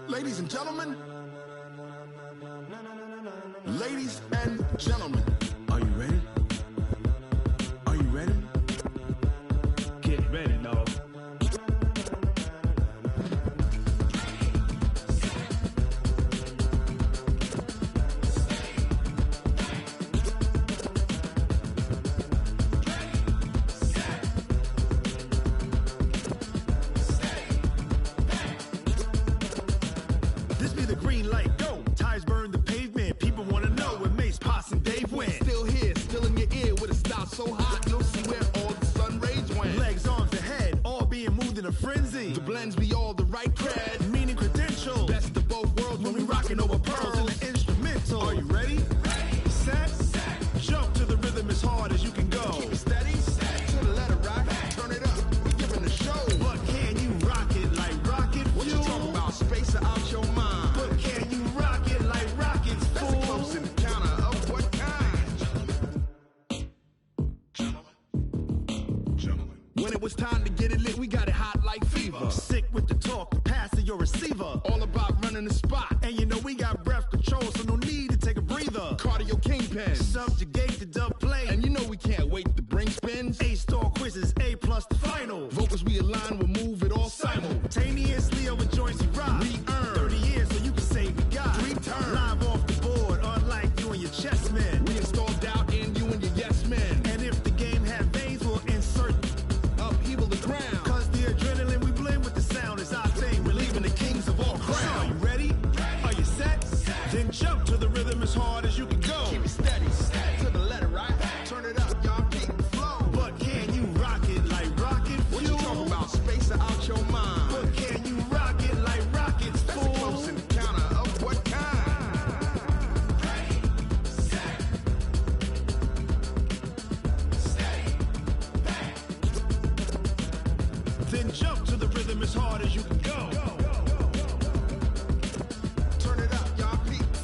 Ladies and gentlemen, ladies and gentlemen, are you ready? Are you ready? Get ready, dog. This be the green light, go. Tires burn the pavement. People want to know where Mace, Potts, and Dave went. Still here, still in your ear with a style so hot, you'll see where all the sun rays went. Legs, arms, the head, all being moved in a frenzy. The blends be all the right cred, meaning credentials. Best of both worlds when we rocking over pearls in the instrumental. Are you ready? Ready. Set. Jump to the rhythm as hard as you can go. Keep it steady. To the letter, right? Turn it up. We giving the show. But can you rock it like rocket fuel? What you talking about? Space or out your mind? But can you rock it like rockets, fool? That's a close encounter of what kind? Gentlemen. When it was time to get it lit, we got it hot like fever. Sick with the talk, the pass to your receiver. All about running the spot. And you know we got breath control, so no need to take a breather. Cardio kingpin. Subjugate the dub play. And you know we can't wait to bring spins. A-star quizzes, A+ the final. Vocals we align, we'll move it all simultaneously over joints we rock. We earn 30 years so you can say we got 3 turns. Live off the board, unlike you and your chess men. We install doubt in you and your yes men. And if the game had veins, we'll insert upheaval the ground. Cause the adrenaline we blend with the sound is our thing. We're leaving the kings of all crowns. So are you ready? Are you set? Then jump to the rhythm as hard as you can go. Keep it steady. To the letter, right? Turn it up, y'all keep the flow. But can you rock it like rocket fuel? What you talking about? Space or out your mind? But can you rock it like rockets, fool? That's a close encounter of what kind? Ready, set, steady, back. Then jump to the rhythm as hard as you can go. Turn it up, y'all keep the flow.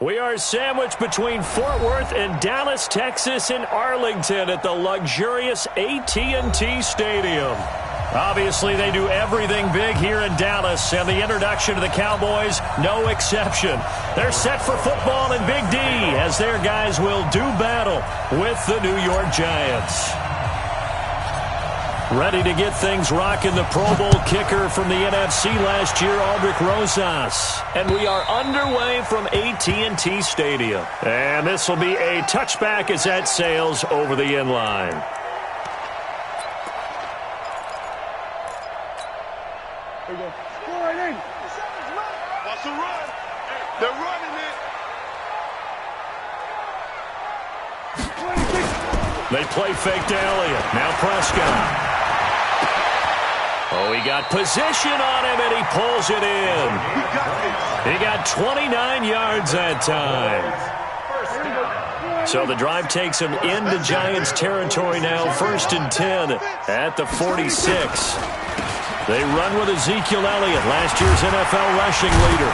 We are sandwiched between Fort Worth and Dallas, Texas, and Arlington at the luxurious AT&T Stadium. Obviously, they do everything big here in Dallas, and the introduction to the Cowboys, no exception. They're set for football in Big D as their guys will do battle with the New York Giants. Ready to get things rocking, the Pro Bowl kicker from the NFC last year, Aldrick Rosas. And we are underway from AT&T Stadium. And this will be a touchback as that sails over the end line. There you go. Score right in. What's the run? They're running it. They play fake to Elliott. Now Prescott. Oh, he got position on him, and he pulls it in. He got 29 yards that time. So the drive takes him into Giants territory now, 1st and 10 at the 46. They run with Ezekiel Elliott, last year's NFL rushing leader.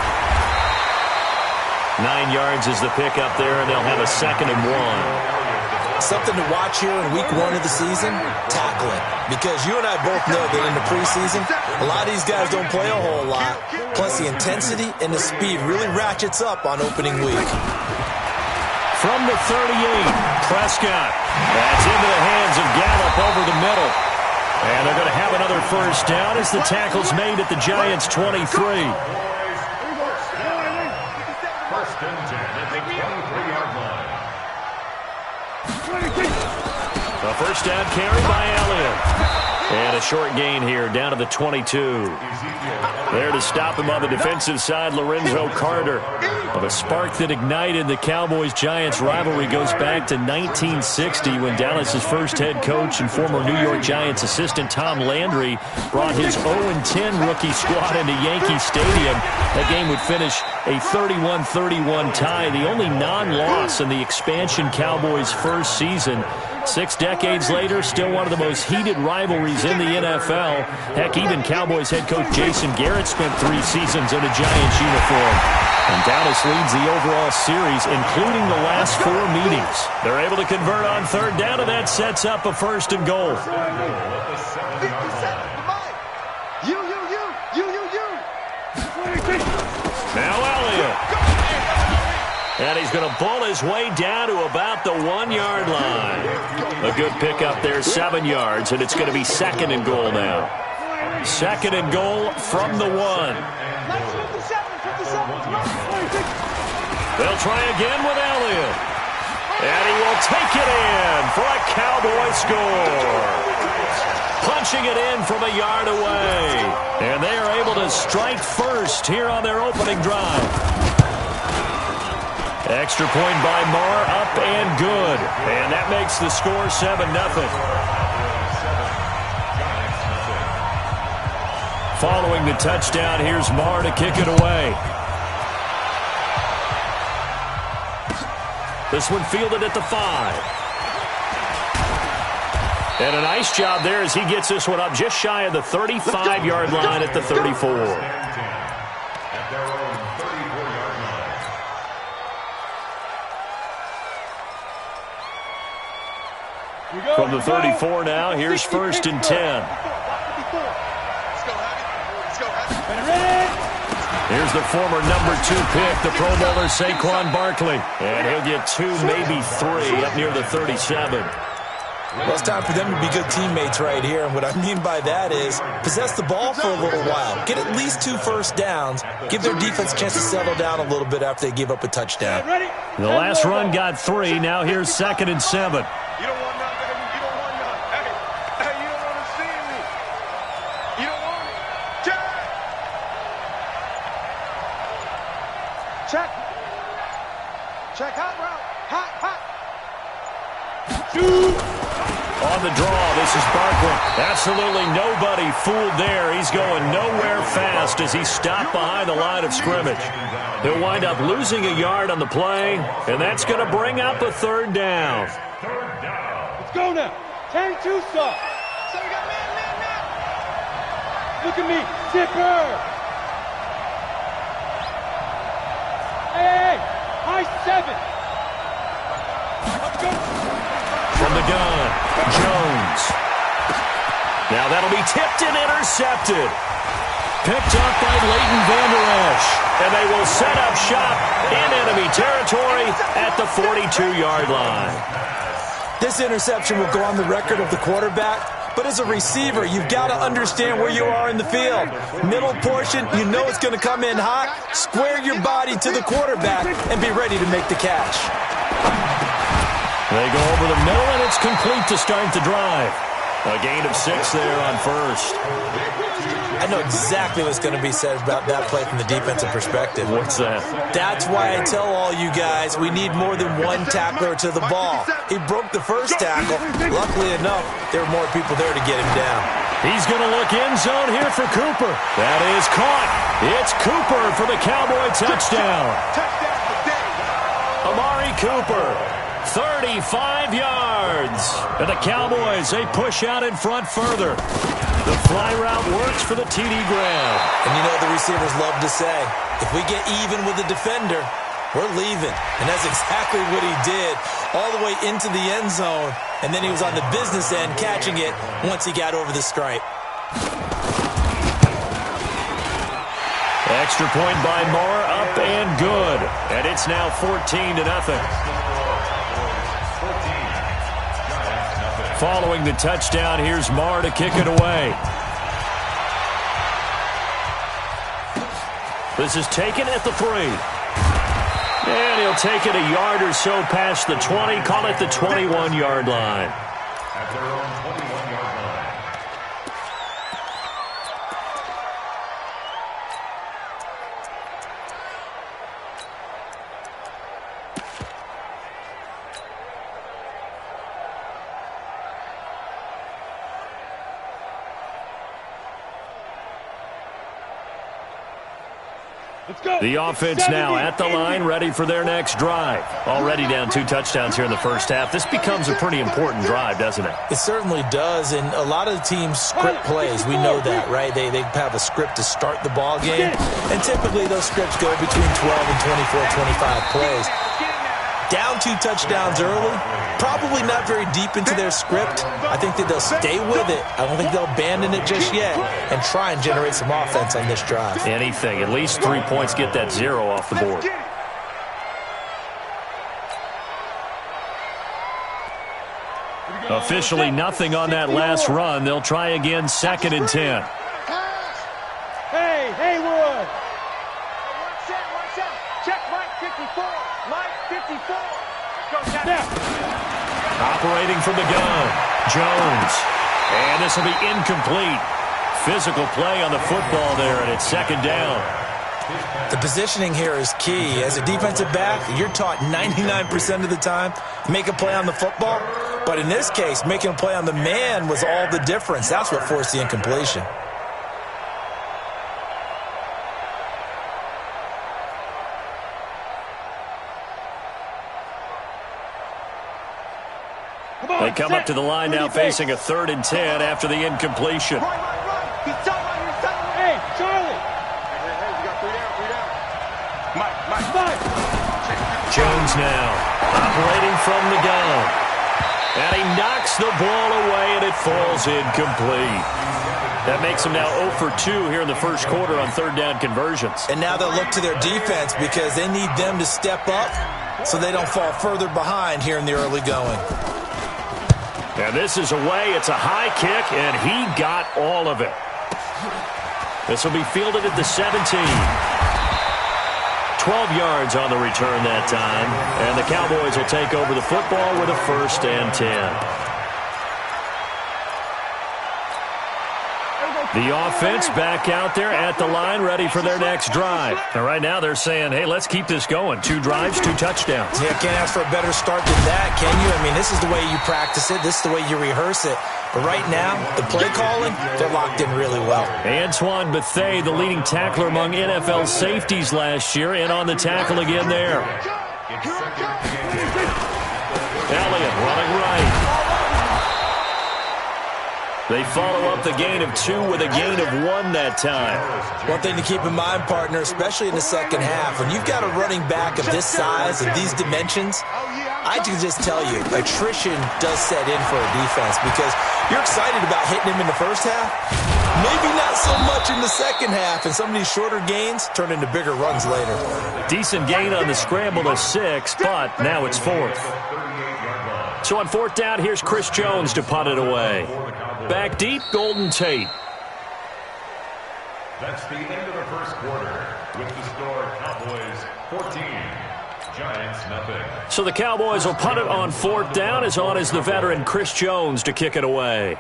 9 yards is the pickup there, and they'll have a 2nd and 1. Something to watch here in week 1 of the season, tackling. Because you and I both know that in the preseason, a lot of these guys don't play a whole lot. Plus the intensity and the speed really ratchets up on opening week. From the 38, Prescott. That's into the hands of Gallup over the middle. And they're going to have another first down as the tackle's made at the Giants' 23. First and 10 at the 23-yard line. A first down carry by Elliott. And a short gain here down to the 22. There to stop him on the defensive side, Lorenzo Carter. But a spark that ignited the Cowboys-Giants rivalry goes back to 1960 when Dallas's first head coach and former New York Giants assistant Tom Landry brought his 0-10 rookie squad into Yankee Stadium. That game would finish a 31-31 tie, the only non-loss in the expansion Cowboys' first season. 6 decades later, still one of the most heated rivalries in the NFL. Heck, even Cowboys head coach Jason Garrett spent 3 seasons in a Giants uniform. And Dallas leads the overall series, including the last 4 meetings. They're able to convert on 3rd down, and that sets up a 1st and goal. Now Elliott. And he's going to pull his way down to about the 1-yard line. A good pickup there, 7 yards, and it's going to be 2nd and goal now. 2nd and goal from the 1. They'll try again with Elliott. And he will take it in for a Cowboy score. Punching it in from a yard away. And they are able to strike first here on their opening drive. Extra point by Marr, up and good. And that makes the score 7-0. Following the touchdown, here's Marr to kick it away. This one fielded at the 5. And a nice job there as he gets this one up just shy of the 35-yard line at the 34. From the 34 now, here's 1st and 10. Here's the former number 2 pick, the Pro Bowler Saquon Barkley. And he'll get 2, maybe 3 up near the 37. Well, it's time for them to be good teammates right here. And what I mean by that is possess the ball for a little while. Get at least 2 first downs. Give their defense a chance to settle down a little bit after they give up a touchdown. The last run got 3. Now here's 2nd and 7. You don't want nothing. You don't want nothing. Hey, you don't want to see me. You don't want it. Check. Check hot route. Hot. On the draw, this is Barkley. Absolutely nobody fooled there. He's going nowhere fast as he's stopped behind the line of scrimmage. He'll wind up losing a yard on the play, and that's going to bring up a 3rd down. Let's go now. 10-2 stop. So we got man. Look at me. Zipper. Hey. High 7. Let's go. From the gun, Jones. Now that'll be tipped and intercepted. Picked up by Leighton Vander Esch. And they will set up shop in enemy territory at the 42-yard line. This interception will go on the record of the quarterback. But as a receiver, you've got to understand where you are in the field. Middle portion, you know it's going to come in hot. Square your body to the quarterback and be ready to make the catch. They go over the middle, and it's complete to start the drive. A gain of 6 there on 1st. I know exactly what's going to be said about that play from the defensive perspective. What's that? That's why I tell all you guys we need more than one tackler to the ball. He broke the first tackle. Luckily enough, there were more people there to get him down. He's going to look end zone here for Cooper. That is caught. It's Cooper for the Cowboy touchdown. Amari Cooper. 35 yards. And the Cowboys, they push out in front further. The fly route works for the TD grab. And you know the receivers love to say, if we get even with the defender, we're leaving. And that's exactly what he did all the way into the end zone. And then he was on the business end catching it once he got over the stripe. Extra point by Marr, up and good. And it's now 14-0. Following the touchdown, here's Marr to kick it away. This is taken at the 3. And he'll take it a yard or so past the 20, call it the 21-yard line. At their own 21-yard line. The offense now at the line, ready for their next drive. Already down 2 touchdowns here in the first half. This becomes a pretty important drive, doesn't it? It certainly does, and a lot of the teams script plays. We know that, right? They have a script to start the ball game, and typically those scripts go between 12 and 24, 25 plays. Down 2 touchdowns early, probably not very deep into their script. I think that they'll stay with it. I don't think they'll abandon it just yet and try and generate some offense on this drive. Anything. At least 3 points, get that 0 off the board. Officially nothing on that last run. They'll try again, 2nd and 10. Hey, Haywood! Watch out. Check Mike 54. Mike 54. Operating from the gun, Jones. And this will be incomplete. Physical play on the football there, and it's 2nd down. The positioning here is key. As a defensive back, you're taught 99% of the time, make a play on the football. But in this case, making a play on the man was all the difference. That's what forced the incompletion. They come up to the line now facing a 3rd and 10 after the incompletion. Hey, Charlie! Hey, you got 3 down. Mike. Jones now operating from the gun. And he knocks the ball away, and it falls incomplete. That makes him now 0 for 2 here in the first quarter on 3rd down conversions. And now they'll look to their defense because they need them to step up so they don't fall further behind here in the early going. And this is away. It's a high kick, and he got all of it. This will be fielded at the 17. 12 yards on the return that time. And the Cowboys will take over the football with a 1st and 10. The offense back out there at the line, ready for their next drive. And right now they're saying, hey, let's keep this going. 2 drives, 2 touchdowns. Yeah, can't ask for a better start than that, can you? I mean, this is the way you practice it. This is the way you rehearse it. But right now, the play calling, they're locked in really well. Antoine Bethea, the leading tackler among NFL safeties last year, and on the tackle again there. Elliott running right. They follow up the gain of 2 with a gain of 1 that time. One thing to keep in mind, partner, especially in the second half, when you've got a running back of this size and these dimensions, I can just tell you, attrition does set in for a defense because you're excited about hitting him in the first half. Maybe not so much in the second half, and some of these shorter gains turn into bigger runs later. Decent gain on the scramble of 6, but now it's 4th. So on 4th down, here's Chris Jones to punt it away. Back deep, Golden Tate. That's the end of the first quarter with the score Cowboys 14, Giants nothing. So the Cowboys will punt it on 4th down. As on is the veteran Chris Jones to kick it away.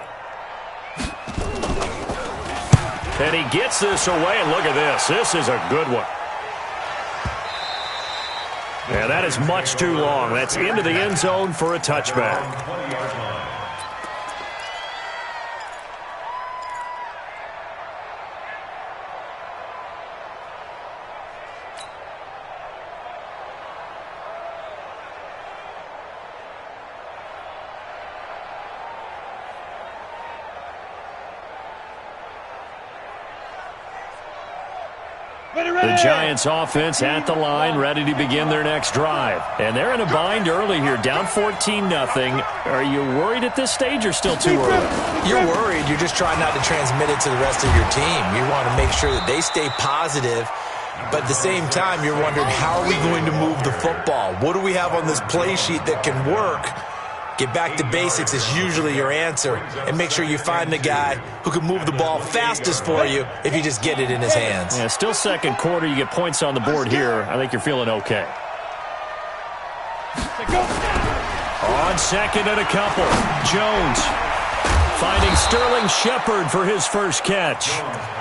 And he gets this away, and look at this. This is a good one. Yeah, that is much too long. That's into the end zone for a touchback. The Giants offense at the line, ready to begin their next drive. And they're in a bind early here, down 14-0. Are you worried at this stage or still too early? You're worried. You're just trying not to transmit it to the rest of your team. You want to make sure that they stay positive. But at the same time, you're wondering, how are we going to move the football? What do we have on this play sheet that can work? Get back to basics is usually your answer. And make sure you find the guy who can move the ball fastest for you if you just get it in his hands. Yeah, still second quarter. You get points on the board here. I think you're feeling okay. On 2nd and a couple. Jones finding Sterling Shepard for his first catch.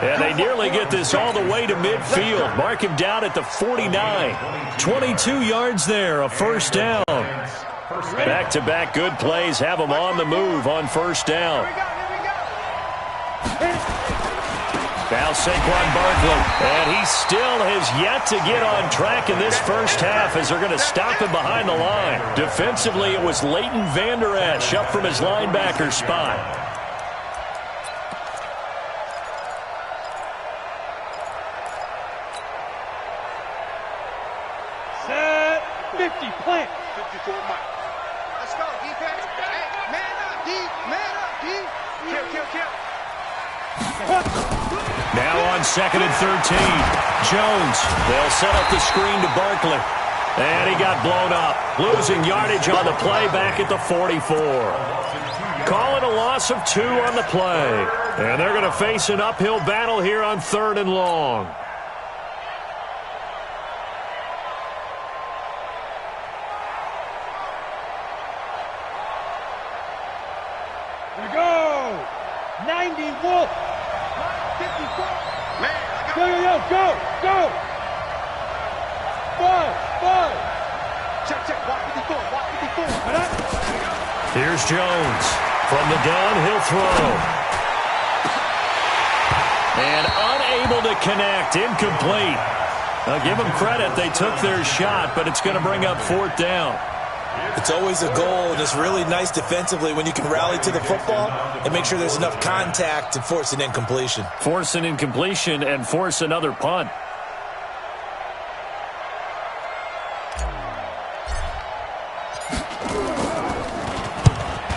And they nearly get this all the way to midfield. Mark him down at the 49. 22 yards there, a 1st down. Back-to-back good plays have them on the move on 1st down. Now Saquon Barkley, and he still has yet to get on track in this first half as they're going to stop him behind the line. Defensively, it was Leighton Vander Esch up from his linebacker spot. Set 50, plant. 54 Mike. Let's go, defense. Hey, man up, D. Man up, D. Kill. Now on 2nd and 13. Jones, they'll set up the screen to Barkley. And he got blown up, losing yardage on the play back at the 44. Calling a loss of 2 on the play. And they're going to face an uphill battle here on 3rd and long. Here we go. 90 Wolf. 54. Man, Go. 5. check. Walk 54. Here's Jones. From the gun, he'll throw. And unable to connect. Incomplete. Now give them credit. They took their shot, but it's going to bring up 4th down. It's always a goal, and it's really nice defensively when you can rally to the football and make sure there's enough contact to force an incompletion. Force an incompletion and force another punt.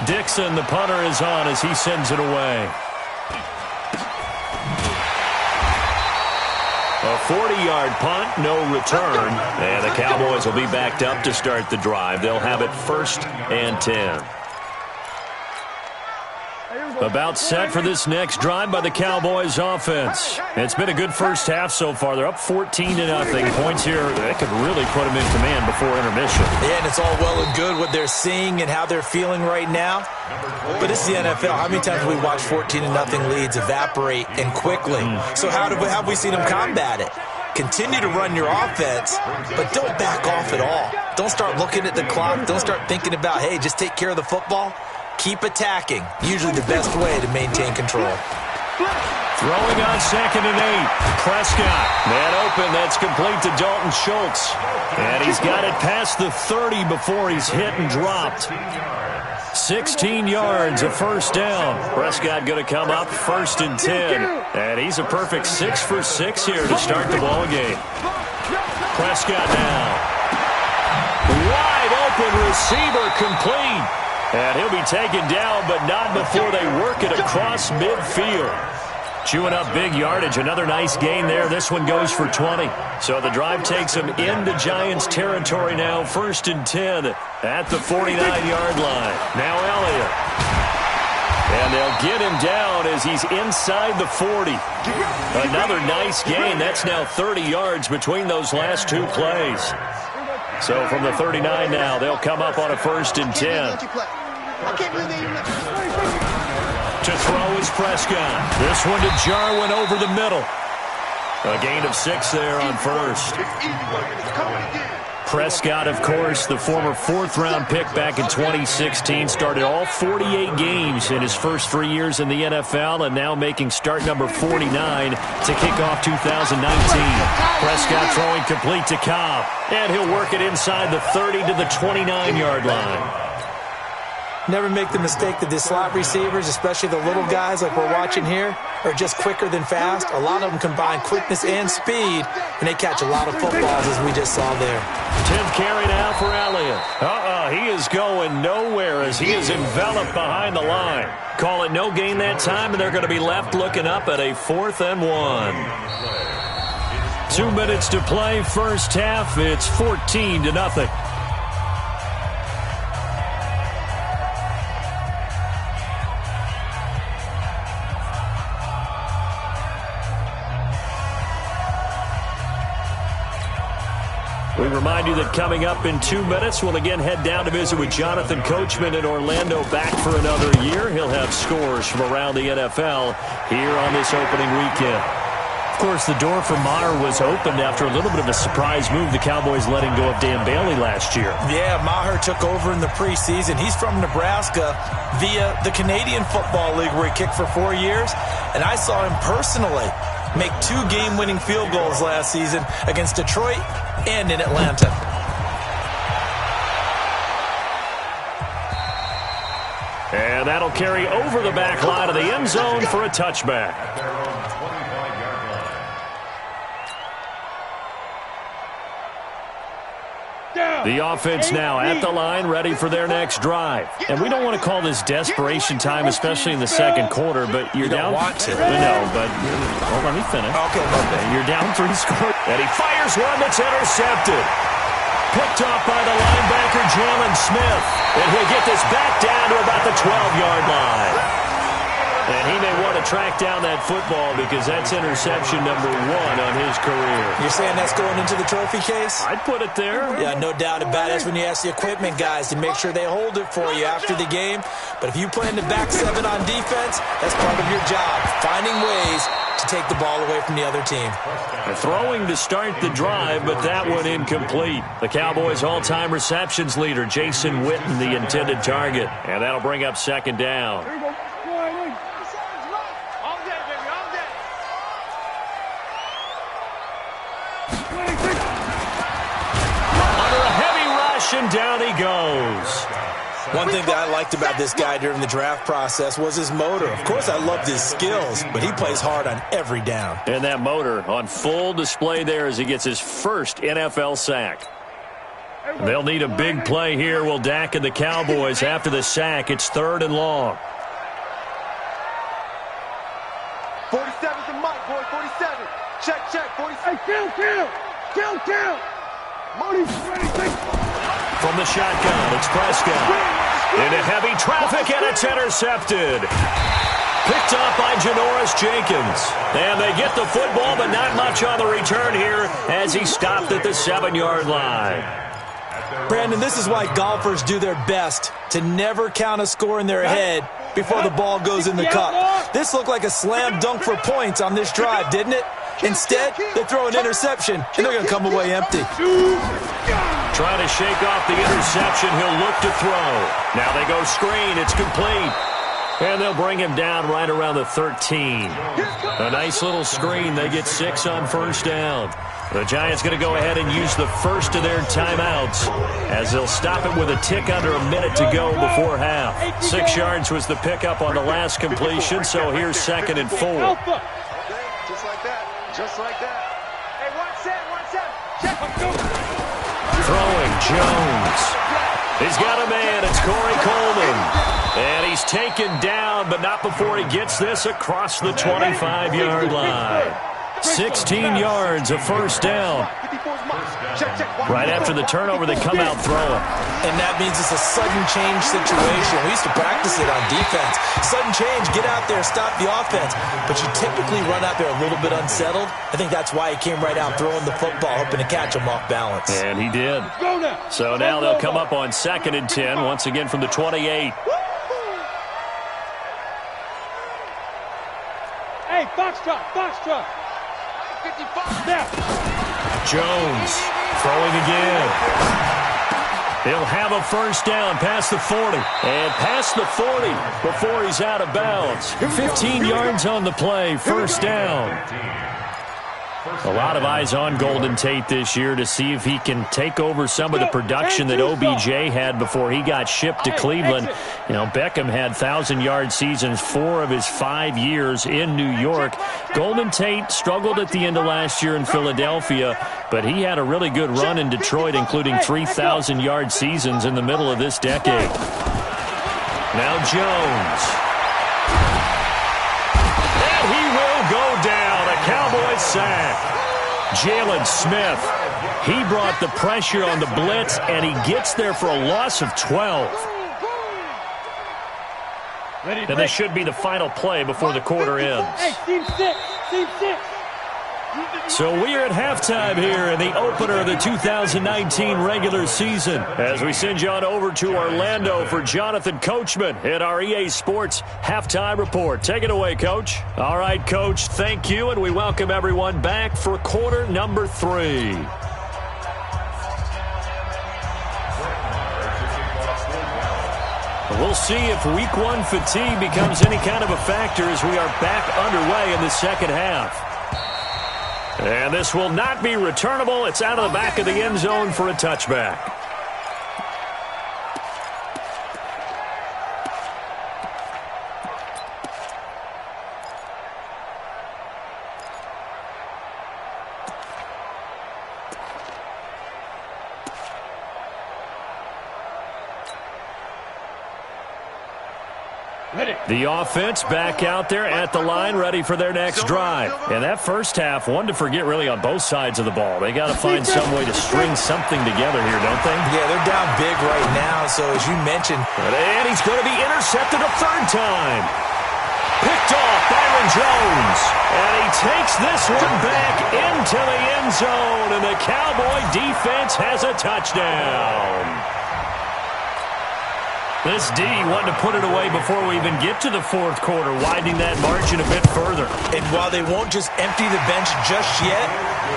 Dixon, the punter, is on as he sends it away. A 40-yard punt, no return. And the Cowboys will be backed up to start the drive. They'll have it 1st and 10. About set for this next drive by the Cowboys offense. It's been a good first half so far. They're up 14-0. Points here that could really put them in command before intermission. Yeah, and it's all well and good what they're seeing and how they're feeling right now. But it's the NFL. How many times have we watched 14-0 leads evaporate and quickly? So how have we seen them combat it? Continue to run your offense, but don't back off at all. Don't start looking at the clock. Don't start thinking about, hey, just take care of the football. Keep attacking. Usually the best way to maintain control. Throwing on 2nd and 8. Prescott. Man open. That's complete to Dalton Schultz. And he's got it past the 30 before he's hit and dropped. 16 yards, a 1st down. Prescott going to come up 1st and 10. And he's a perfect 6 for 6 here to start the ball game. Prescott now. Wide open receiver complete. And he'll be taken down, but not before they work it across midfield. Chewing up big yardage. Another nice gain there. This one goes for 20. So the drive takes him into Giants territory now. 1st and 10 at the 49-yard line. Now Elliott. And they'll get him down as he's inside the 40. Another nice gain. That's now 30 yards between those last 2 plays. So from the 39 now, they'll come up on a 1st and 10. To throw is Prescott. This one to Jarwin over the middle. A gain of 6 there on 1st. Prescott, of course, the former 4th-round pick back in 2016, started all 48 games in his first 3 years in the NFL, and now making start number 49 to kick off 2019. Prescott throwing complete to Cobb, and he'll work it inside the 30 to the 29-yard line. Never make the mistake that the slot receivers, especially the little guys like we're watching here, are just quicker than fast. A lot of them combine quickness and speed, and they catch a lot of footballs, as we just saw there. 10th carry now for Elliott. He is going nowhere as he is enveloped behind the line. Call it no gain that time, and they're going to be left looking up at a 4th and 1. 2 minutes to play, first half. It's 14-0. We remind you that coming up in 2 minutes, we'll again head down to visit with Jonathan Coachman in Orlando, back for another year. He'll have scores from around the NFL here on this opening weekend. Of course, the door for Maher was opened after a little bit of a surprise move. The Cowboys letting go of Dan Bailey last year. Yeah, Maher took over in the preseason. He's from Nebraska via the Canadian Football League, where he kicked for 4 years. And I saw him personally make 2 game-winning field goals last season against Detroit and in Atlanta. And that'll carry over the back line of the end zone for a touchback. The offense now at the line, ready for their next drive. And we don't want to call this desperation time, especially in the second quarter, but you're down. Want to. No, but let me finish. Okay. You're down 3 scores. And he fires one that's intercepted. Picked off by the linebacker, Jalen Smith. And he'll get this back down to about the 12-yard line. And he may want to track down that football because that's interception number 1 on his career. You're saying that's going into the trophy case? I'd put it there. Yeah, no doubt about it. That's when you ask the equipment guys to make sure they hold it for you after the game. But if you play in the back 7 on defense, that's part of your job, finding ways to take the ball away from the other team. Throwing to start the drive, but that one incomplete. The Cowboys' all-time receptions leader, Jason Witten, the intended target. And that'll bring up second down. And down he goes. One thing that I liked about this guy during the draft process was his motor. Of course, I loved his skills, but he plays hard on every down. And that motor on full display there as he gets his first NFL sack. They'll need a big play here. Will Dak and the Cowboys after the sack. It's 3rd and long. 47's the mic, boy. 47. Check. 47. Hey, count. Marty's ready. From the shotgun, it's Prescott. Into heavy traffic, and it's intercepted. Picked off by Janoris Jenkins. And they get the football, but not much on the return here as he stopped at the 7-yard line. Brandon, this is why golfers do their best to never count a score in their head before the ball goes in the cup. This looked like a slam dunk for points on this drive, didn't it? Instead, they throw an interception, and they're going to come away empty. Trying to shake off the interception. He'll look to throw. Now they go screen. It's complete. And they'll bring him down right around the 13. A nice little screen. They get 6 on first down. The Giants going to go ahead and use the first of their timeouts as they'll stop it with a tick under a minute to go before half. 6 yards was the pickup on the last completion, so here's 2nd and 4. Just like that. Hey, 1 set. Check. Throwing Jones. He's got a man. It's Corey Coleman. And he's taken down, but not before he gets this across the 25-yard line. 16 yards, a first down. Right after the turnover, they come out throwing. And that means it's a sudden change situation. We used to practice it on defense. Sudden change, get out there, stop the offense. But you typically run out there a little bit unsettled. I think that's why he came right out throwing the football, hoping to catch him off balance. And he did. So now they'll come up on 2nd and 10, once again from the 28. Hey, box truck. Jones throwing again. He'll have a first down past the 40. And past the 40 before he's out of bounds. 15 yards on the play, first down. A lot of eyes on Golden Tate this year to see if he can take over some of the production that OBJ had before he got shipped to Cleveland. You know, Beckham had 1,000-yard seasons 4 of his 5 years in New York. Golden Tate struggled at the end of last year in Philadelphia, but he had a really good run in Detroit, including 3,000-yard seasons in the middle of this decade. Now Jones. And he will go down. A Cowboys sack. Jalen Smith. He brought the pressure on the blitz, and he gets there for a loss of 12. And this should be the final play before the quarter ends. Hey, team 6. So we are at halftime here in the opener of the 2019 regular season as we send you on over to Orlando for Jonathan Coachman at our EA Sports Halftime Report. Take it away, Coach. All right, Coach, thank you, and we welcome everyone back for quarter number 3. We'll see if Week 1 fatigue becomes any kind of a factor as we are back underway in the second half. And this will not be returnable. It's out of the back of the end zone for a touchback. The offense back out there at the line, ready for their next drive. And that first half, one to forget really on both sides of the ball. They got to find some way to string something together here, don't they? Yeah, they're down big right now, so as you mentioned. And he's going to be intercepted a third time. Picked off Byron Jones. And he takes this one back into the end zone. And the Cowboy defense has a touchdown. This D wanted to put it away before we even get to the fourth quarter, widening that margin a bit further. And while they won't just empty the bench just yet,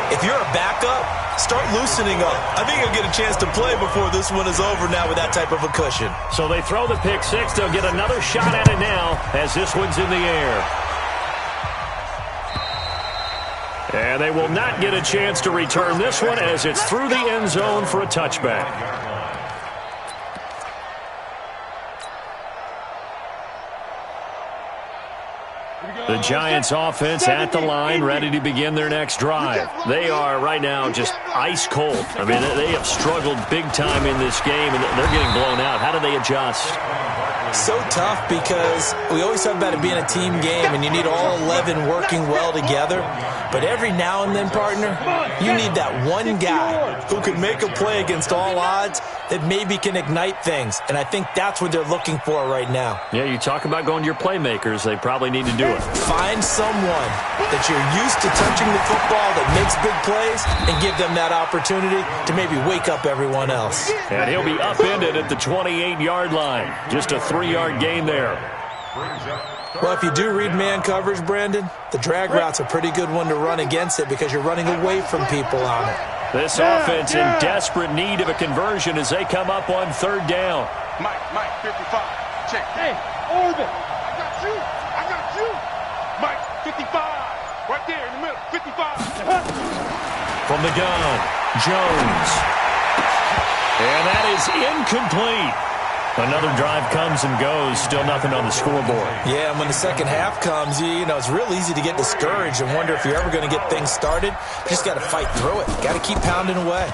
if you're a backup, start loosening up. I think you'll get a chance to play before this one is over now with that type of a cushion. So they throw the pick six. They'll get another shot at it now as this one's in the air. And they will not get a chance to return this one as it's through the end zone for a touchback. The Giants offense at the line, ready to begin their next drive. They are right now just ice cold. I mean, they have struggled big time in this game, and they're getting blown out. How do they adjust? So tough because we always talk about it being a team game, and you need all 11 working well together. But every now and then, partner, you need that one guy who can make a play against all odds that maybe can ignite things. And I think that's what they're looking for right now. Yeah, you talk about going to your playmakers. They probably need to do it. Find someone that you're used to touching the football that makes big plays and give them that opportunity to maybe wake up everyone else. And he'll be upended at the 28-yard line. Just a 3-yard gain there. Well, if you do read man coverage, Brandon, the drag route's a pretty good one to run against it because you're running away from people on it. This offense in desperate need of a conversion as they come up on third down. Mike, 55. Check. Hey, Orban. I got you. Mike, 55. Right there in the middle. 55. From the gun, Jones. And that is incomplete. Another drive comes and goes, still nothing on the scoreboard. Yeah, and when the second half comes, you know, it's real easy to get discouraged and wonder if you're ever going to get things started. You just got to fight through it. Got to keep pounding away.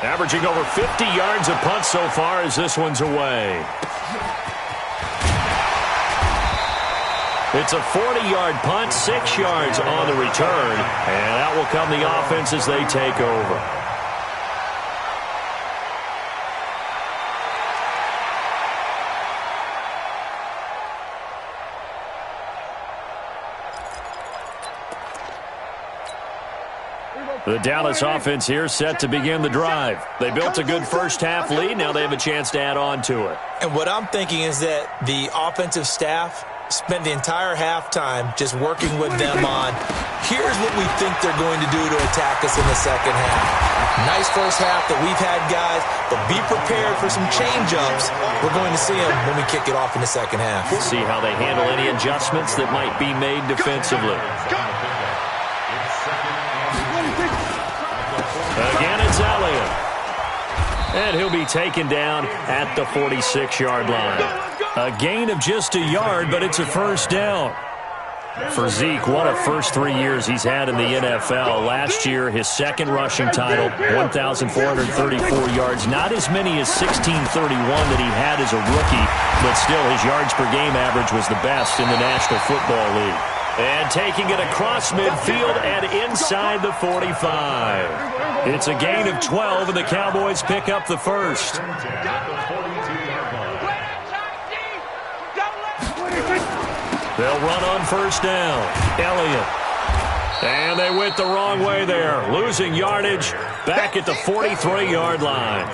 Averaging over 50 yards a punt so far as this one's away. It's a 40-yard punt, 6 yards on the return, and out will come the offense as they take over. The Dallas offense here set to begin the drive. They built a good first-half lead. Now they have a chance to add on to it. And what I'm thinking is that the offensive staff spent the entire halftime just working with them on, here's what we think they're going to do to attack us in the second half. Nice first half that we've had, guys, but be prepared for some change-ups. We're going to see them when we kick it off in the second half. See how they handle any adjustments that might be made defensively. Again, it's Elliott. And he'll be taken down at the 46-yard line. A gain of just a yard, but it's a first down. For Zeke, what a first 3 years he's had in the NFL. Last year, his second rushing title, 1,434 yards. Not as many as 1,631 that he had as a rookie, but still his yards per game average was the best in the National Football League. And taking it across midfield and inside the 45. It's a gain of 12, and the Cowboys pick up the first. They'll run on first down. Elliott. And they went the wrong way there. Losing yardage back at the 43-yard line.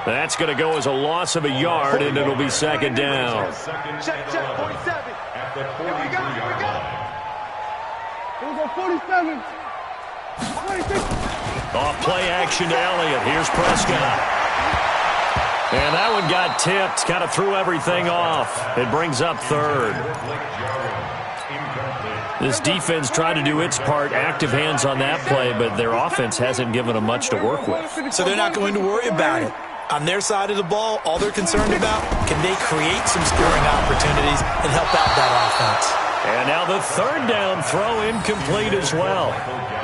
That's going to go as a loss of a yard, and it'll be second down. Check, 47. At the 43-yard line. Here we go, 47. 26. Off play action to Elliott. Here's Prescott. And that one got tipped, kind of threw everything off. It brings up third. Incomplete. This defense tried to do its part, active hands on that play, but their offense hasn't given them much to work with. So they're not going to worry about it. On their side of the ball, all they're concerned about, can they create some scoring opportunities and help out that offense? And now the third down throw incomplete as well.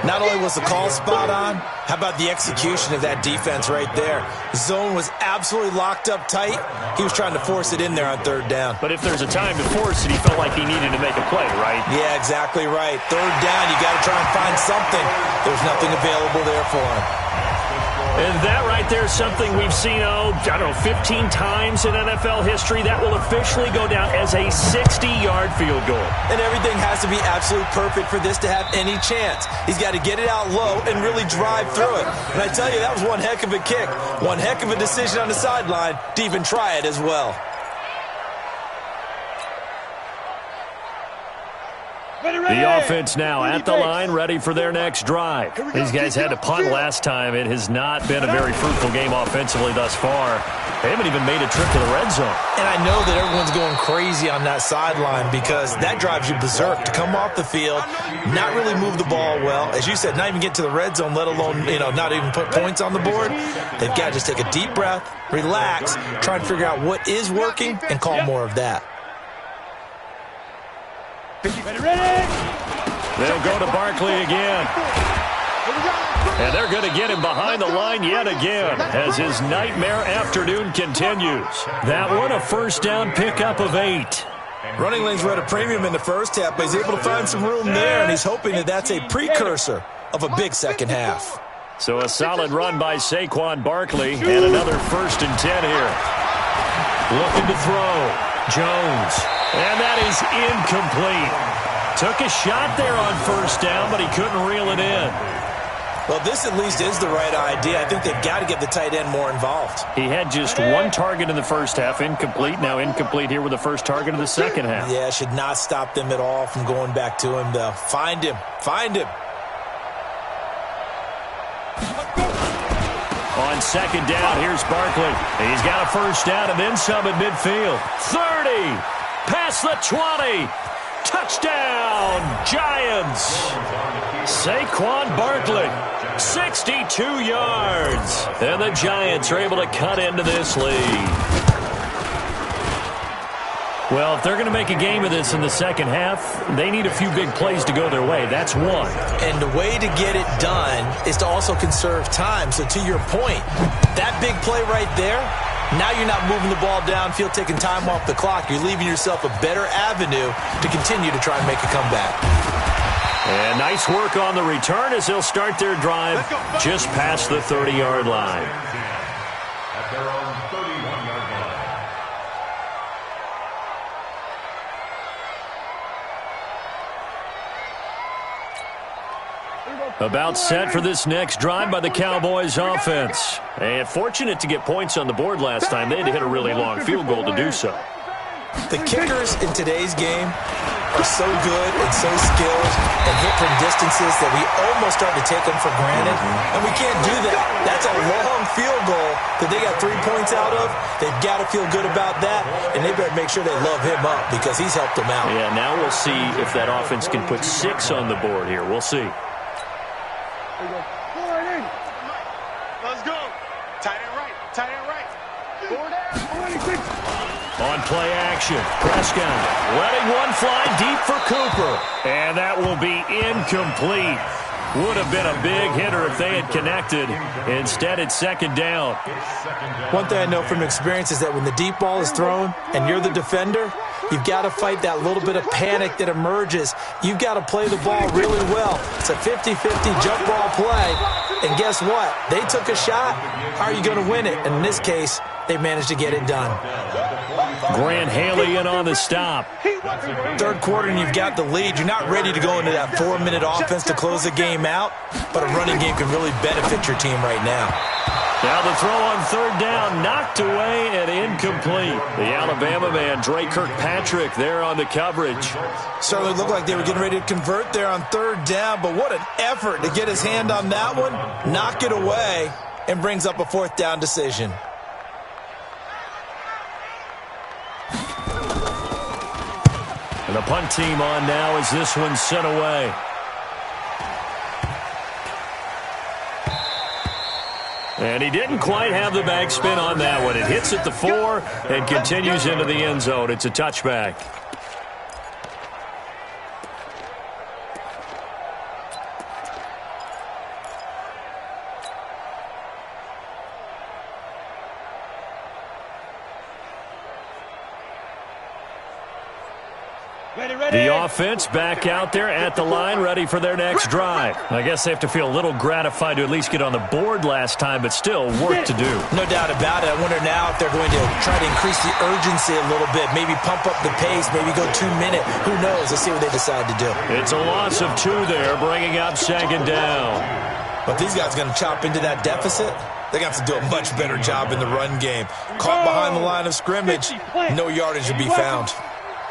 Not only was the call spot on, how about the execution of that defense right there? Zone was absolutely locked up tight. He was trying to force it in there on third down. But if there's a time to force it, he felt like he needed to make a play, right? Yeah, exactly right. Third down, you got to try and find something. There's nothing available there for him. And that right there is something we've seen, 15 times in NFL history. That will officially go down as a 60-yard field goal. And everything has to be absolutely perfect for this to have any chance. He's got to get it out low and really drive through it. And I tell you, that was one heck of a kick. One heck of a decision on the sideline to even try it as well. The offense now at the line, ready for their next drive. These guys had to punt last time. It has not been a very fruitful game offensively thus far. They haven't even made a trip to the red zone. And I know that everyone's going crazy on that sideline because that drives you berserk to come off the field, not really move the ball well. As you said, not even get to the red zone, let alone, not even put points on the board. They've got to just take a deep breath, relax, try and figure out what is working, and call more of that. They'll go to Barkley again. And they're going to get him behind the line yet again as his nightmare afternoon continues. That one, a first down pickup of 8. Running lanes were at a premium in the first half, but he's able to find some room there, and he's hoping that that's a precursor of a big second half. So a solid run by Saquon Barkley, and another 1st and 10 here. Looking to throw. Jones. And that is incomplete. Took a shot there on first down, but he couldn't reel it in. Well, this at least is the right idea. I think they've got to get the tight end more involved. He had just one target in the first half, incomplete. Now incomplete here with the first target of the second half. Yeah, should not stop them at all from going back to him, though. Find him. Find him. On second down, here's Barkley. He's got a first down and then some at midfield. 30. Past the 20. Touchdown, Giants. Saquon Barkley, 62 yards. And the Giants are able to cut into this lead. Well, if they're going to make a game of this in the second half, they need a few big plays to go their way. That's one. And the way to get it done is to also conserve time. So to your point, that big play right there, now you're not moving the ball downfield, taking time off the clock. You're leaving yourself a better avenue to continue to try and make a comeback. And nice work on the return as they'll start their drive just past the 30-yard line. At their own 31-yard line. About set for this next drive by the Cowboys offense. And fortunate to get points on the board last time. They had to hit a really long field goal to do so. The kickers in today's game are so good and so skilled and hit from distances that we almost start to take them for granted. And we can't do that. That's a long field goal that they got 3 points out of. They've got to feel good about that, and they better make sure they love him up because he's helped them out. Yeah, now we'll see if that offense can put 6 on the board here. We'll see. Let's go. Tight end right. Tight end right. On play action, Prescott letting one fly deep for Cooper. And that will be incomplete. Would have been a big hitter if they had connected. Instead, it's second down. One thing I know from experience is that when the deep ball is thrown and you're the defender, you've got to fight that little bit of panic that emerges. You've got to play the ball really well. It's a 50-50 jump ball play. And guess what? They took a shot. How are you going to win it? And in this case, they managed to get it done. Grant Haley in on the stop. Third quarter and you've got the lead. You're not ready to go into that 4-minute offense to close the game out, but a running game can really benefit your team right now. Now the throw on third down, knocked away and incomplete. The Alabama man, Dre Kirkpatrick, there on the coverage. Certainly looked like they were getting ready to convert there on third down, but what an effort to get his hand on that one, knock it away, and brings up a fourth down decision. And the punt team on now as this one's sent away. And he didn't quite have the backspin on that one. It hits at the 4 and continues into the end zone. It's a touchback. The offense back out there at the line, ready for their next drive. I guess they have to feel a little gratified to at least get on the board last time, but still work to do. No doubt about it. I wonder now if they're going to try to increase the urgency a little bit, maybe pump up the pace, maybe go 2-minute. Who knows? Let's see what they decide to do. It's a loss of 2 there, bringing up second down. But these guys are going to chop into that deficit. They're going to have to do a much better job in the run game. Caught behind the line of scrimmage, no yardage to be found.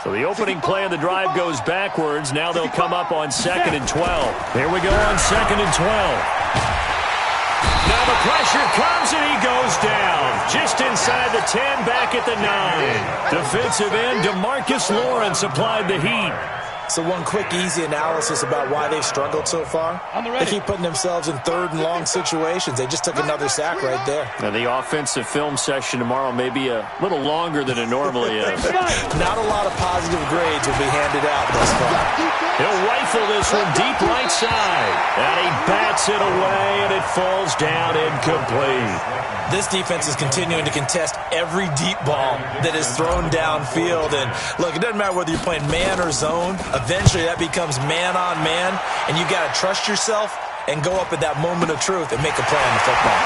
So the opening play of the drive goes backwards. Now they'll come up on 2nd and 12. Here we go on 2nd and 12. Now the pressure comes and he goes down. Just inside the 10, back at the 9. Defensive end DeMarcus Lawrence applied the heat. So one quick, easy analysis about why they've struggled so far. They keep putting themselves in 3rd and long situations. They just took another sack right there. Now the offensive film session tomorrow may be a little longer than it normally is. Not a lot of positive grades will be handed out thus far. He'll rifle this one deep right side. And he bats it away, and it falls down incomplete. This defense is continuing to contest every deep ball that is thrown downfield. And look, it doesn't matter whether you're playing man or zone. Eventually that becomes man on man, and you got to trust yourself and go up at that moment of truth and make a play on the football.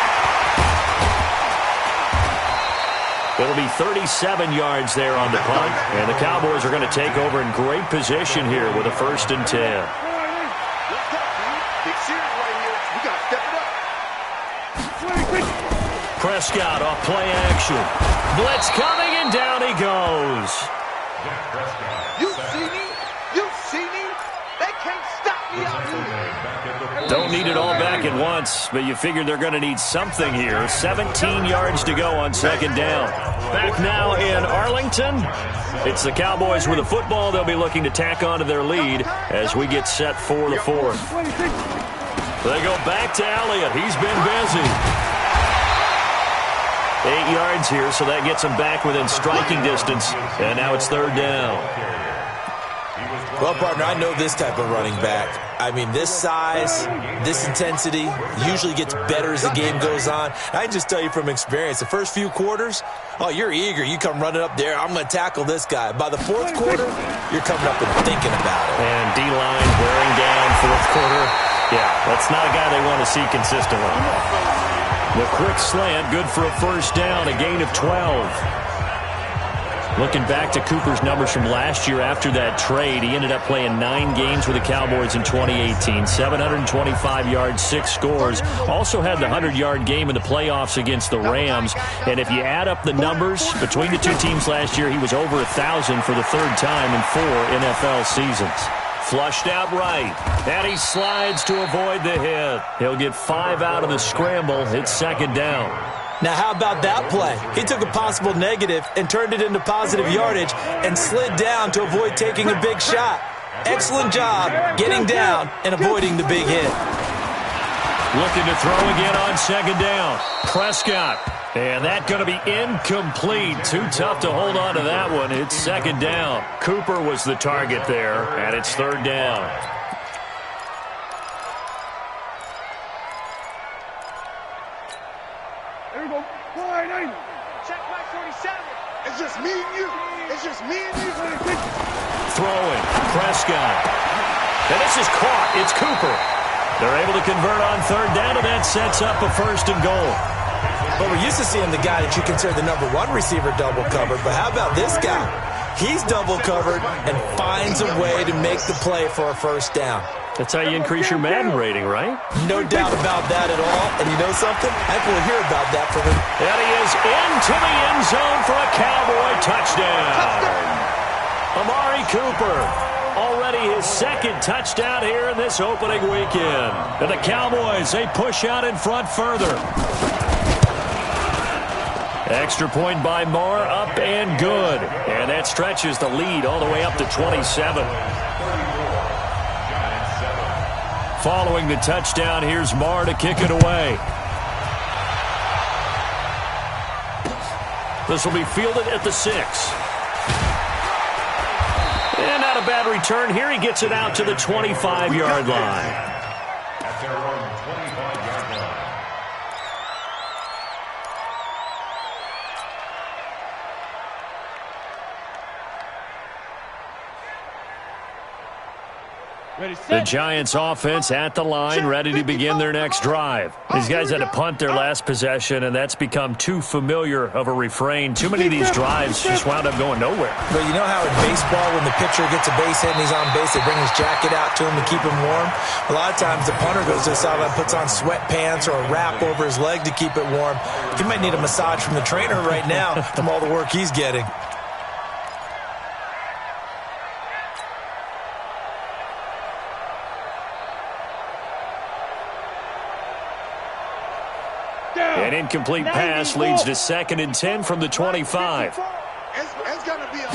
It'll be 37 yards there on the punt, and the Cowboys are going to take over in great position here with a 1st and 10. Prescott off play action. Blitz coming, and down he goes. You see me? You see me? They can't stop me out here. Don't need it all back at once, but you figure they're going to need something here. 17 yards to go on 2nd down. Back now in Arlington. It's the Cowboys with the football. They'll be looking to tack on to their lead as we get set for the 4th. They go back to Elliott. He's been busy. 8 yards here, so that gets him back within striking distance. And now it's 3rd down. Well, partner, I know this type of running back. I mean, this size, this intensity usually gets better as the game goes on. I can just tell you from experience, the first few quarters, oh, you're eager. You come running up there, I'm going to tackle this guy. By the 4th quarter, you're coming up and thinking about it. And D-line wearing down 4th quarter. Yeah, that's not a guy they want to see consistently. The quick slant, good for a 1st down, a gain of 12. Looking back to Cooper's numbers from last year after that trade, he ended up playing 9 games with the Cowboys in 2018. 725 yards, 6 scores. Also had the 100-yard game in the playoffs against the Rams. And if you add up the numbers between the 2 teams last year, he was over 1,000 for the 3rd time in 4 NFL seasons. Flushed out right, and he slides to avoid the hit. He'll get 5 out of the scramble. It's 2nd down. Now, how about that play? He took a possible negative and turned it into positive yardage and slid down to avoid taking a big shot. Excellent job getting down and avoiding the big hit. Looking to throw again on 2nd down. Prescott. And that's going to be incomplete. Too tough to hold on to that one. It's 2nd down. Cooper was the target there, and it's 3rd down. There we go. Wide 90. Check back 47. It's just me and you. It's just me and you. Throwing. Prescott. And this is caught. It's Cooper. They're able to convert on 3rd down, and that sets up a 1st and goal. Well, we're used to seeing the guy that you consider the number 1 receiver double covered, but how about this guy? He's double covered and finds a way to make the play for a 1st down. That's how you increase your Madden rating, right? No doubt about that at all. And you know something? I will hear about that from him. And he is into the end zone for a Cowboy touchdown. Amari Cooper, already his 2nd touchdown here in this opening weekend. And the Cowboys, they push out in front further. Extra point by Marr, up and good. And that stretches the lead all the way up to 27. Following the touchdown, here's Marr to kick it away. This will be fielded at the 6. And not a bad return here. He gets it out to the 25-yard line. At their own 25-yard line. The Giants offense at the line, ready to begin their next drive. These guys had to punt their last possession, and that's become too familiar of a refrain. Too many of these drives just wound up going nowhere. But you know how in baseball, when the pitcher gets a base hit and he's on base, they bring his jacket out to him to keep him warm? A lot of times the punter goes to the sideline, puts on sweatpants or a wrap over his leg to keep it warm. He might need a massage from the trainer right now from all the work he's getting. An incomplete pass leads to 2nd and 10 from the 25. It's gonna be a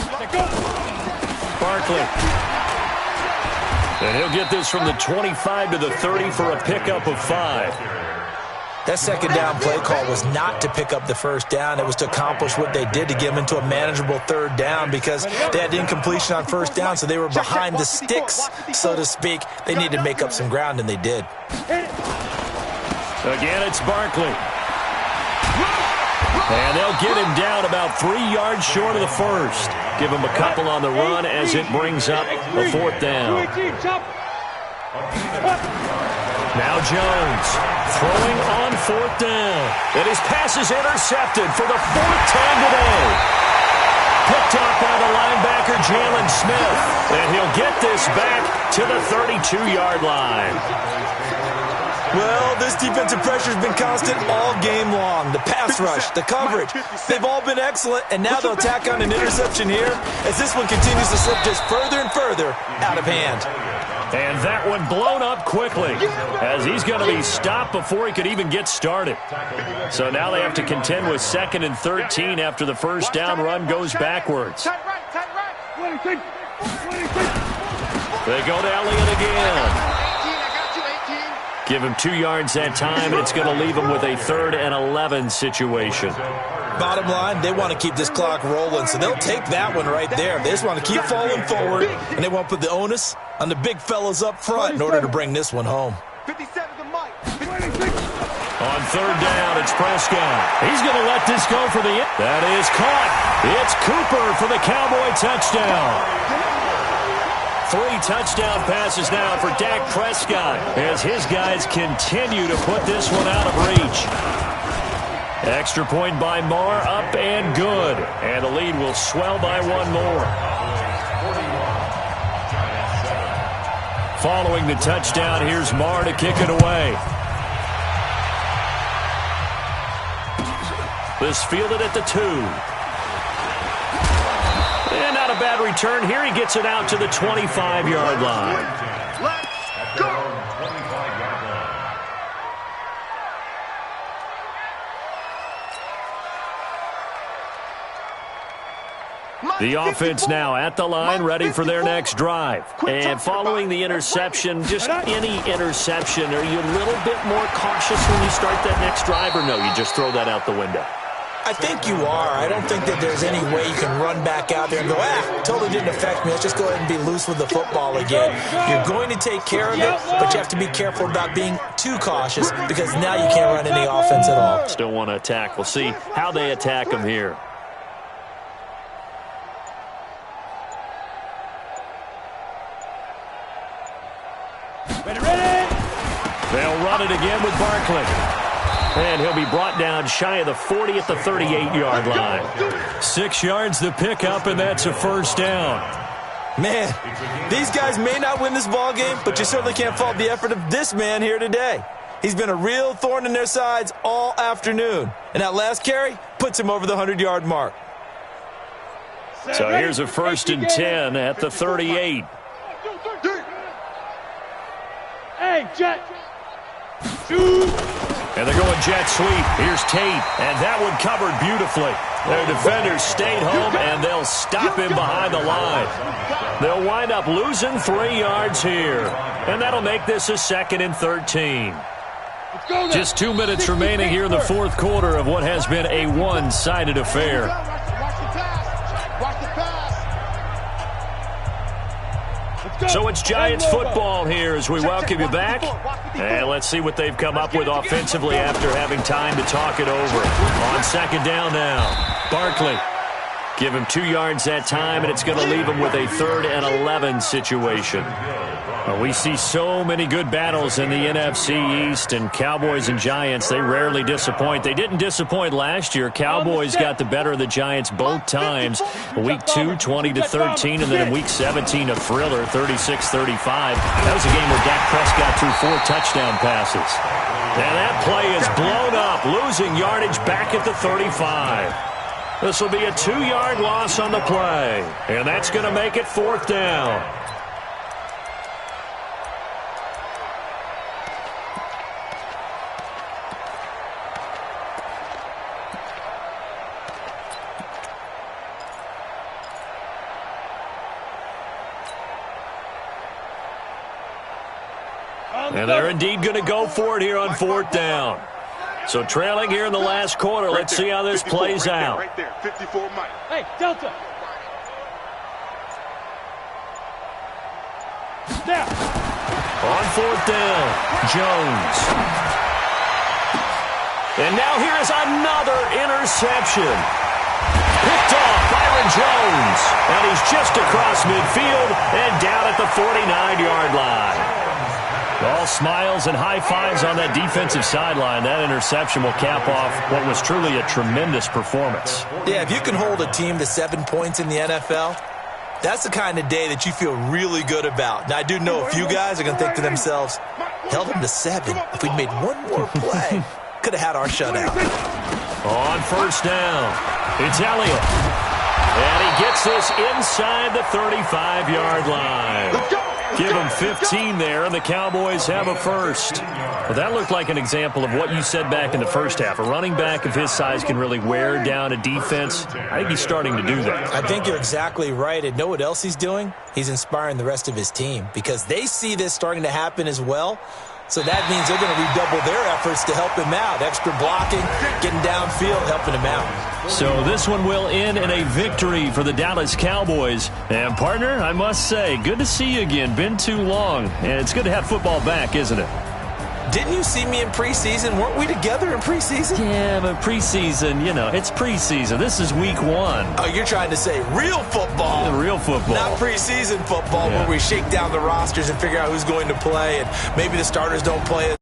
Barkley. And he'll get this from the 25 to the 30 for a pickup of 5. That second down play call was not to pick up the first down. It was to accomplish what they did to get them into a manageable third down because they had incompletion on first down, so they were behind the sticks, so to speak. They needed to make up some ground, and they did. Again, it's Barkley. And they'll get him down about 3 yards short of the first. Give him a couple on the run as it brings up the 4th down. Now Jones throwing on 4th down. And his pass is intercepted for the 4th time today. Picked up by the linebacker, Jalen Smith. And he'll get this back to the 32-yard line. Well, this defensive pressure has been constant all game long. The pass rush, the coverage, they've all been excellent, and now they'll tack on an interception here as this one continues to slip just further and further out of hand. And that one blown up quickly as he's going to be stopped before he could even get started. So now they have to contend with 2nd and 13 after the first down run goes backwards. They go to Elliott again. Give him 2 yards that time, and it's going to leave him with a 3rd and 11 situation. Bottom line, they want to keep this clock rolling, so they'll take that one right there. They just want to keep falling forward, and they won't put the onus on the big fellas up front in order to bring this one home. 57 to Mike. On 3rd down, it's Prescott. He's going to let this go for the... That is caught. It's Cooper for the Cowboy touchdown. 3 touchdown passes now for Dak Prescott as his guys continue to put this one out of reach. Extra point by Marr, up and good. And the lead will swell by 1 more. Following the touchdown, here's Marr to kick it away. This fielded at the 2. And not a bad return here. He gets it out to the 25-yard line. Let's go. The offense now at the line, ready for their next drive. And following the interception, just any interception, are you a little bit more cautious when you start that next drive, or no, you just throw that out the window? I think you are. I don't think that there's any way you can run back out there and go, totally didn't affect me. Let's just go ahead and be loose with the football again. You're going to take care of it, but you have to be careful about being too cautious because now you can't run any offense at all. Still want to attack. We'll see how they attack him here. They'll run it again with Barkley. And he'll be brought down shy of the 40 at the 38-yard line. 6 yards to pick up, and that's a first down. Man, these guys may not win this ball game, but you certainly can't fault the effort of this man here today. He's been a real thorn in their sides all afternoon. And that last carry puts him over the 100-yard mark. So here's a 1st and 10 at the 38. Hey, Jet. Shoot. And they're going jet sweep. Here's Tate, and that one covered beautifully. Their defenders stayed home, and they'll stop him behind the line. They'll wind up losing 3 yards here, and that'll make this a 2nd and 13. Just 2 minutes remaining here in the fourth quarter of what has been a one-sided affair. So it's Giants football here as we welcome you back. And let's see what they've come up with offensively after having time to talk it over. On 2nd down now, Barkley. Give him 2 yards that time, and it's going to leave him with a 3rd and 11 situation. We see so many good battles in the NFC East, and Cowboys and Giants, they rarely disappoint. They didn't disappoint last year. Cowboys got the better of the Giants both times. Week 2, 20-13, and then in Week 17, a thriller, 36-35. That was a game where Dak Prescott threw 4 touchdown passes. And that play is blown up, losing yardage back at the 35. This will be a 2-yard loss on the play, and that's going to make it 4th down. And they're indeed going to go for it here on 4th down. So trailing here in the last quarter. Let's see how this plays out. Right there, 54 Mike. Hey, Delta. Snap. On 4th down, Jones. And now here is another interception. Picked off Byron Jones. And he's just across midfield and down at the 49-yard line. All smiles and high fives on that defensive sideline. That interception will cap off what was truly a tremendous performance. Yeah, if you can hold a team to 7 points in the NFL, that's the kind of day that you feel really good about. Now, I do know a few guys are going to think to themselves, held them to 7. If we'd made one more play, could have had our shutout. On 1st down, it's Elliott. And he gets this inside the 35-yard line. Give them 15 there, and the Cowboys have a 1st. Well, that looked like an example of what you said back in the first half. A running back of his size can really wear down a defense. I think he's starting to do that. I think you're exactly right. And know what else he's doing? He's inspiring the rest of his team because they see this starting to happen as well. So that means they're going to redouble their efforts to help him out. Extra blocking, getting downfield, helping him out. So this one will end in a victory for the Dallas Cowboys. And, partner, I must say, good to see you again. Been too long. And it's good to have football back, isn't it? Didn't you see me in preseason? Weren't we together in preseason? Yeah, but preseason, you know, it's preseason. This is week 1. Oh, you're trying to say real football. Yeah, real football. Not preseason football where we shake down the rosters and figure out who's going to play and maybe the starters don't play.